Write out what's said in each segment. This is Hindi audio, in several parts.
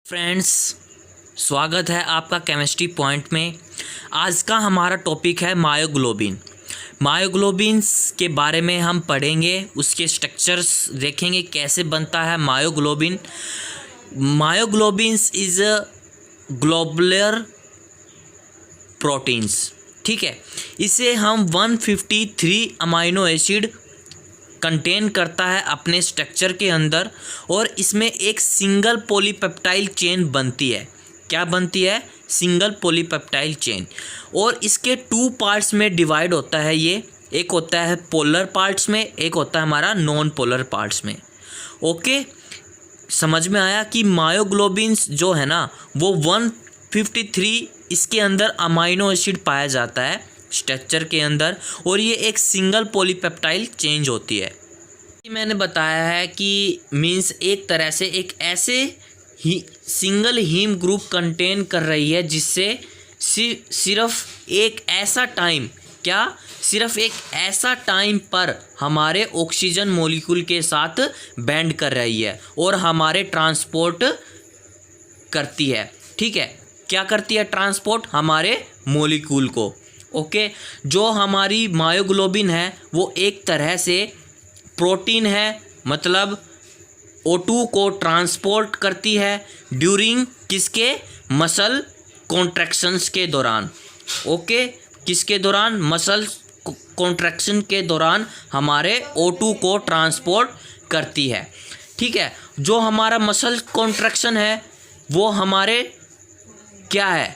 फ्रेंड्स, स्वागत है आपका केमिस्ट्री पॉइंट में। आज का हमारा टॉपिक है मायोग्लोबिन। मायोग्लोबिन्स के बारे में हम पढ़ेंगे, उसके स्ट्रक्चर्स देखेंगे कैसे बनता है मायोग्लोबिन। मायोग्लोबिन्स इज़ ग्लोबुलर प्रोटीन्स, ठीक है। इसे हम 153 अमाइनो एसिड कंटेन करता है अपने स्ट्रक्चर के अंदर, और इसमें एक सिंगल पॉलीपेप्टाइल चेन बनती है। क्या बनती है? Single polypeptide chain. और इसके 2 पार्ट्स में डिवाइड होता है ये। एक होता है पोलर पार्ट्स में, एक होता है हमारा नॉन पोलर पार्ट्स में। ओके, समझ में आया कि मायोग्लोबिन्स जो है ना वो 153 इसके अंदर अमाइनो एसिड पाया जाता है स्ट्रक्चर के अंदर, और ये एक सिंगल पॉलीपेप्टाइल चेंज होती है। मैंने बताया है कि मींस एक तरह से एक ऐसे ही सिंगल हीम ग्रुप कंटेन कर रही है जिससे सिर्फ एक ऐसा टाइम, क्या सिर्फ एक ऐसा टाइम पर हमारे ऑक्सीजन मॉलिक्यूल के साथ बैंड कर रही है और हमारे ट्रांसपोर्ट करती है, ठीक है। क्या करती है? ट्रांसपोर्ट हमारे मॉलिक्यूल को। ओके, जो हमारी मायोग्लोबिन है वो एक तरह से प्रोटीन है, मतलब O2 को ट्रांसपोर्ट करती है ड्यूरिंग किसके? मसल कॉन्ट्रैक्शंस के दौरान। ओके, किसके दौरान? मसल कॉन्ट्रैक्शन के दौरान हमारे O2 को ट्रांसपोर्ट करती है, ठीक है। जो हमारा मसल कॉन्ट्रैक्शन है वो हमारे क्या है?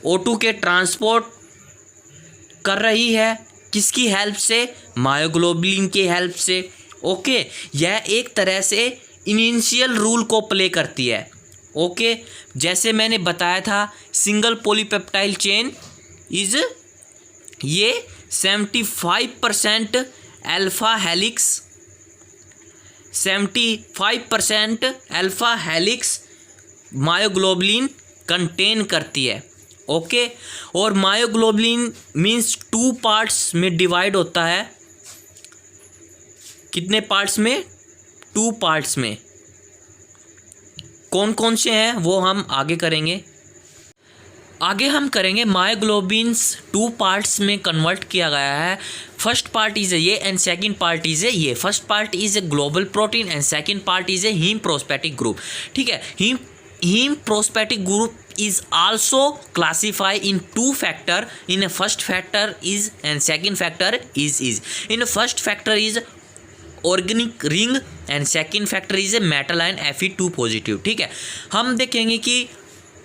O2 के ट्रांसपोर्ट कर रही है, किसकी हेल्प से? मायोग्लोबिन की हेल्प से। ओके, यह एक तरह से इनिशियल रूल को प्ले करती है। ओके, जैसे मैंने बताया था सिंगल पॉलीपेप्टाइल चेन इज ये 75% alpha helix, 75% alpha helix myoglobin contain करती है। ओके, और मायोग्लोबिन मीन्स 2 पार्ट्स में डिवाइड होता है। कितने पार्ट्स में? 2 पार्ट्स में। कौन कौन से हैं वो हम आगे करेंगे। आगे हम करेंगे मायोग्लोबिन्स 2 पार्ट्स में कन्वर्ट किया गया है। फर्स्ट पार्ट इज ये एंड सेकंड पार्ट इज ये। First part is a global protein and second part is a haem prosthetic group, ठीक है। Haem prosthetic group is also classified in 2 factor. In a first factor is and second factor is. In a first factor is organic ring and second factor is a metal ion Fe2 positive, ठीक है। हम देखेंगे कि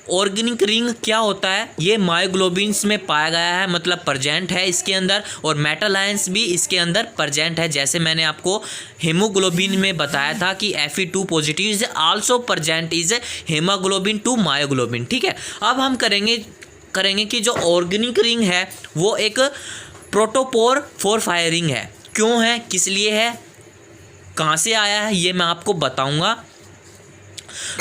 ऑर्गेनिक रिंग क्या होता है। ये मायोग्लोबिन्स में पाया गया है, मतलब प्रेजेंट है इसके अंदर, और मेटल आयंस भी इसके अंदर प्रेजेंट है। जैसे मैंने आपको हेमोग्लोबिन में बताया था कि Fe2 positive is also present is haemoglobin to myoglobin, ठीक है। अब हम करेंगे कि जो ऑर्गेनिक रिंग है वो एक प्रोटोपोर 4 रिंग है। क्यों है, किस लिए है, कहाँ से आया है, ये मैं आपको बताऊँगा।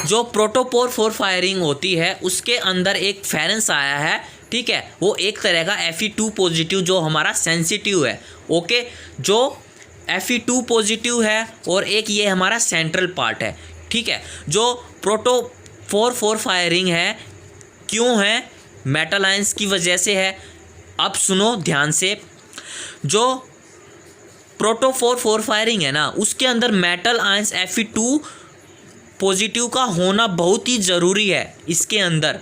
जो प्रोटोपोर 4 रिंग होती है उसके अंदर एक फेरेंस आया है, ठीक है। वो एक तरह का Fe2 पॉजिटिव जो हमारा सेंसिटिव है। ओके, जो Fe2 पॉजिटिव है और एक ये हमारा सेंट्रल पार्ट है, ठीक है। जो प्रोटोपोर 4 रिंग है, क्यों है? मेटल आयंस की वजह से है। अब सुनो ध्यान से, जो प्रोटोपोर 4 रिंग है ना उसके अंदर मेटल आयंस Fe2 पॉजिटिव का होना बहुत ही ज़रूरी है इसके अंदर,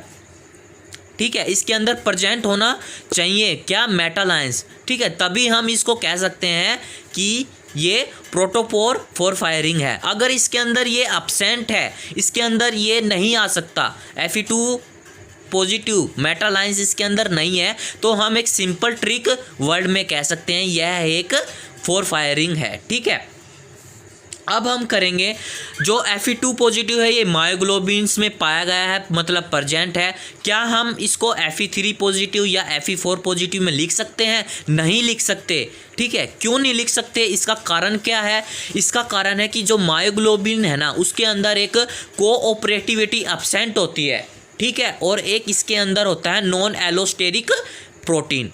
ठीक है। इसके अंदर प्रेजेंट होना चाहिए क्या? मेटल आयंस, ठीक है। तभी हम इसको कह सकते हैं कि ये प्रोटोपोर 4 रिंग है। अगर इसके अंदर ये एब्सेंट है, इसके अंदर ये नहीं आ सकता, Fe2 पॉजिटिव मेटल आयंस इसके अंदर नहीं है, तो हम एक सिंपल ट्रिक वर्ड में कह सकते हैं यह एक 4 रिंग है, ठीक है। अब हम करेंगे जो Fe2 पॉजिटिव है ये मायोग्लोबिन्स में पाया गया है, मतलब प्रेजेंट है। क्या हम इसको Fe3 पॉजिटिव या Fe4 पॉजिटिव में लिख सकते हैं? नहीं लिख सकते, ठीक है। क्यों नहीं लिख सकते? इसका कारण क्या है? इसका कारण है कि जो मायोग्लोबिन है ना उसके अंदर एक कोऑपरेटिविटी एब्सेंट होती है, ठीक है, और एक इसके अंदर होता है नॉन एलोस्टेरिक प्रोटीन।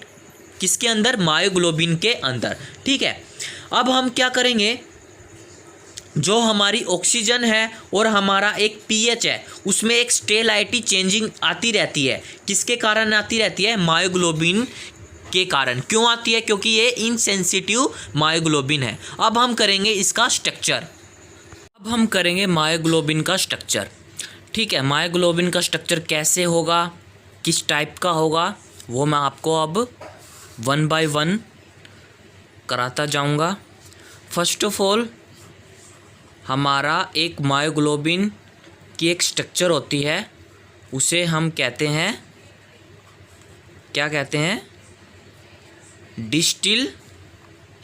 किसके अंदर? मायोग्लोबिन के अंदर, ठीक है। अब हम क्या करेंगे, जो हमारी ऑक्सीजन है और हमारा एक पीएच है उसमें एक स्टेलाइटी चेंजिंग आती रहती है। किसके कारण आती रहती है? मायोग्लोबिन के कारण। क्यों आती है? क्योंकि ये इनसेंसिटिव मायोग्लोबिन है। अब हम करेंगे इसका स्ट्रक्चर। अब हम करेंगे मायोग्लोबिन का स्ट्रक्चर। ठीक है, मायोग्लोबिन का स्ट्रक्चर कैसे होगा, किस टाइप का होगा, वो मैं आपको अब 1 बाय 1 कराता जाऊंगा। फर्स्ट ऑफ ऑल हमारा एक मायोग्लोबिन की एक स्ट्रक्चर होती है, उसे हम कहते हैं, क्या कहते हैं? Distil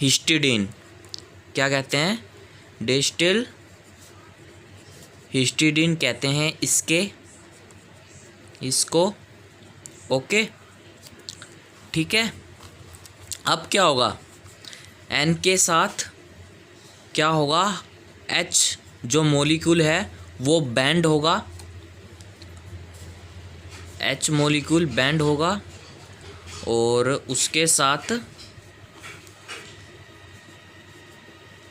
histidine. क्या कहते हैं? डिस्टिल हिस्टिडीन कहते हैं इसको। ओके, ठीक है। अब क्या होगा? एन के साथ क्या होगा? एच जो मॉलिक्यूल है वो बैंड होगा, एच मॉलिक्यूल बैंड होगा और उसके साथ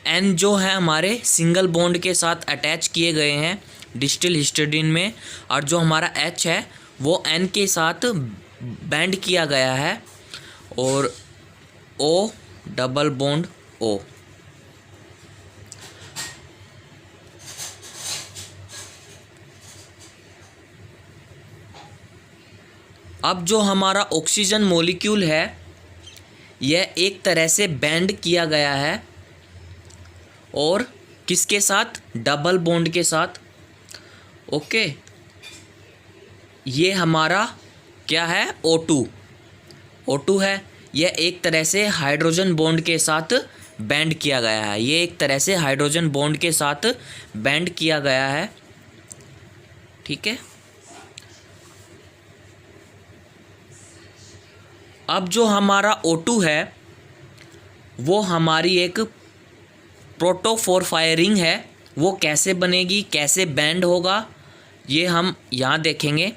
एन जो है हमारे सिंगल बॉन्ड के साथ अटैच किए गए हैं डिस्टिल हिस्टिडीन में, और जो हमारा एच है वो एन के साथ बैंड किया गया है और ओ डबल बॉन्ड ओ। अब जो हमारा ऑक्सीजन मॉलिक्यूल है यह एक तरह से बैंड किया गया है और किसके साथ? डबल बॉन्ड के साथ। ओके, ये हमारा क्या है? O2 है। यह एक तरह से हाइड्रोजन बॉन्ड के साथ बैंड किया गया है, ये एक तरह से हाइड्रोजन बॉन्ड के साथ बैंड किया गया है। ठीक है। अब जो हमारा O2 है वो हमारी एक प्रोटोफोरफायरिंग है, वो कैसे बनेगी, कैसे बैंड होगा, ये हम यहाँ देखेंगे।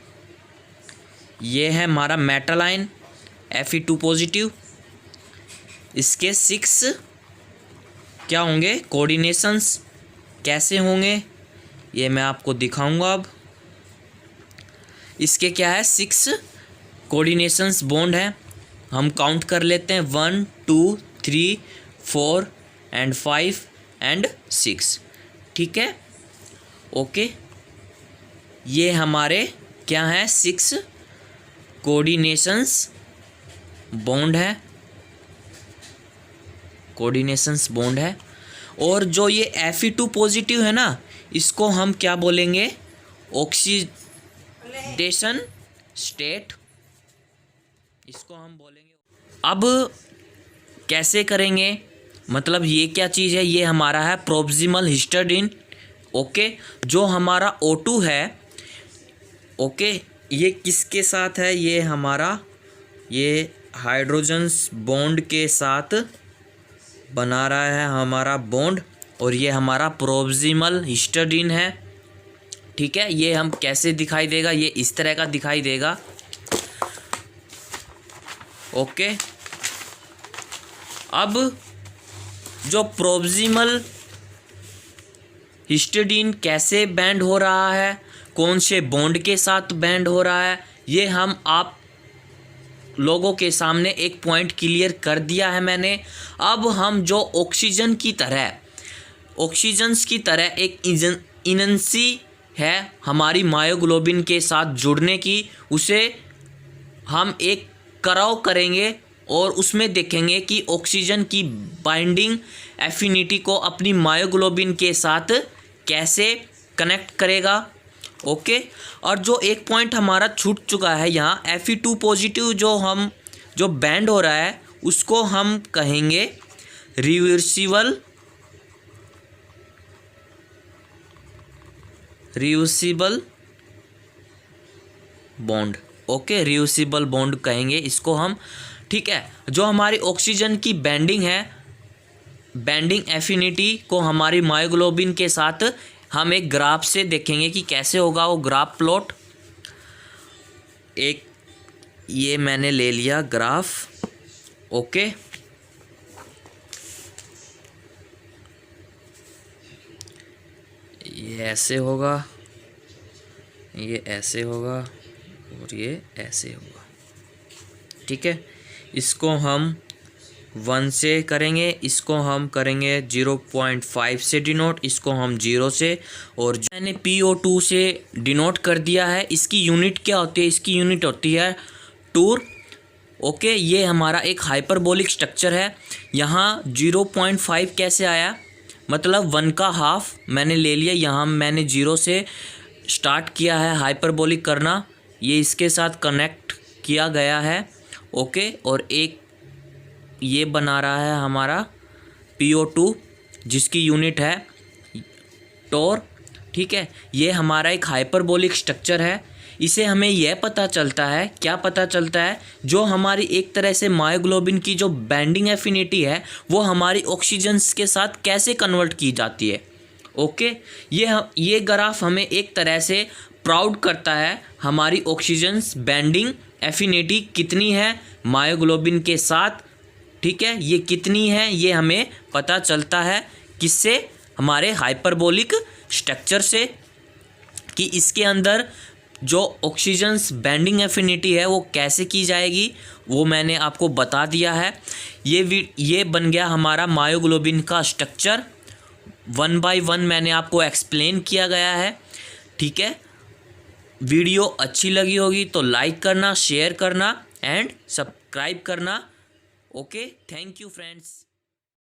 ये है हमारा मेटालाइन Fe2 पॉजिटिव। इसके 6 क्या होंगे? कोऑर्डिनेशंस। कैसे होंगे ये मैं आपको दिखाऊंगा। अब इसके क्या है? 6 कोऑर्डिनेशंस बॉन्ड है। हम काउंट कर लेते हैं 1 2 3 4 एंड 5 एंड 6। ठीक है, ओके। ये हमारे क्या हैं? 6 कोऑर्डिनेशंस बॉन्ड है, कोऑर्डिनेशंस बॉन्ड है। और जो ये Fe2 पॉजिटिव है ना, इसको हम क्या बोलेंगे? ऑक्सीडेशन स्टेट, इसको हम बोलेंगे। अब कैसे करेंगे? मतलब ये क्या चीज़ है? ये हमारा है प्रोक्सिमल हिस्टिडीन। ओके, जो हमारा O2 है, ओके, ये किसके साथ है? ये हमारा ये हाइड्रोजन्स बॉन्ड के साथ बना रहा है हमारा बॉन्ड, और ये हमारा प्रोक्सिमल हिस्टिडीन है। ठीक है, ये हम कैसे दिखाई देगा? ये इस तरह का दिखाई देगा। ओके, अब जो प्रोक्सिमल हिस्टिडीन कैसे बैंड हो रहा है, कौन से बॉन्ड के साथ बैंड हो रहा है, ये हम आप लोगों के सामने एक पॉइंट क्लियर कर दिया है मैंने। अब हम जो ऑक्सीजन की तरह एक इनर्जी है हमारी मायोग्लोबिन के साथ जुड़ने की, उसे हम एक कराव करेंगे और उसमें देखेंगे कि ऑक्सीजन की बाइंडिंग एफिनिटी को अपनी मायोग्लोबिन के साथ कैसे कनेक्ट करेगा। ओके, और जो एक पॉइंट हमारा छूट चुका है यहाँ, Fe2 पॉजिटिव जो बैंड हो रहा है उसको हम कहेंगे reversible bond. Okay, reversible bond कहेंगे इसको हम। ठीक है, जो हमारी ऑक्सीजन की बैंडिंग एफिनिटी को हमारी मायोग्लोबिन के साथ हम एक ग्राफ से देखेंगे कि कैसे होगा वो ग्राफ प्लॉट। एक ये मैंने ले लिया ग्राफ। ओके, ये ऐसे होगा, ये ऐसे होगा और ये ऐसे होगा। ठीक है, इसको हम 1 से करेंगे, इसको हम करेंगे 0.5 से डिनोट, इसको हम 0 से, और मैंने PO2 से डिनोट कर दिया है। इसकी यूनिट क्या होती है? इसकी यूनिट होती है टूर। ओके, ये हमारा एक हाइपरबोलिक स्ट्रक्चर है। यहाँ 0.5 कैसे आया? मतलब 1 का हाफ मैंने ले लिया। यहाँ मैंने 0 से स्टार्ट किया है हाइपरबोलिक करना, ये इसके साथ कनेक्ट किया गया है। ओके, और एक ये बना रहा है हमारा PO2 जिसकी यूनिट है टोर। ठीक है, ये हमारा एक हाइपरबोलिक स्ट्रक्चर है। इसे हमें यह पता चलता है, क्या पता चलता है? जो हमारी एक तरह से मायोग्लोबिन की जो बाइंडिंग एफिनिटी है वो हमारी ऑक्सीजन्स के साथ कैसे कन्वर्ट की जाती है। ओके, ये ग्राफ हमें एक तरह से प्राउड करता है हमारी ऑक्सीजन्स बाइंडिंग एफिनिटी कितनी है मायोग्लोबिन के साथ। ठीक है, ये कितनी है ये हमें पता चलता है किससे? हमारे हाइपरबोलिक स्ट्रक्चर से, कि इसके अंदर जो ऑक्सीजन्स बाइंडिंग एफिनिटी है वो कैसे की जाएगी, वो मैंने आपको बता दिया है। ये बन गया हमारा मायोग्लोबिन का स्ट्रक्चर। 1 बाय 1 मैंने आपको एक्सप्लेन किया गया है। ठीक है, वीडियो अच्छी लगी होगी तो लाइक करना, शेयर करना एंड सब्सक्राइब करना। Okay, thank you friends.